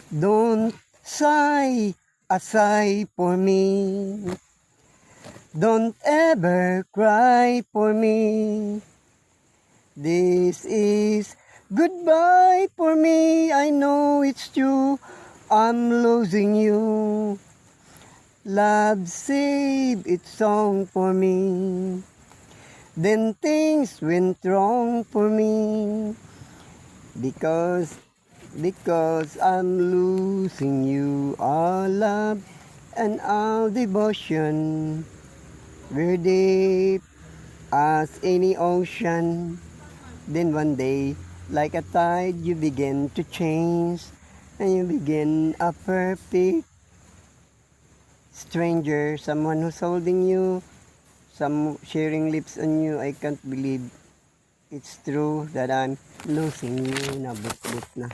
Don't sigh a sigh for me. Don't ever cry for me. This is goodbye for me. I know it's true. I'm losing you. Love save its song for me. Then things went wrong for me. Because I'm losing you. All love and all devotion. We're deep as any ocean. Then one day, like a tide, you begin to change. And you begin a perfect stranger. Someone who's holding you. Some sharing lips on you. I can't believe it's true that I'm losing you. Nabot-bot na.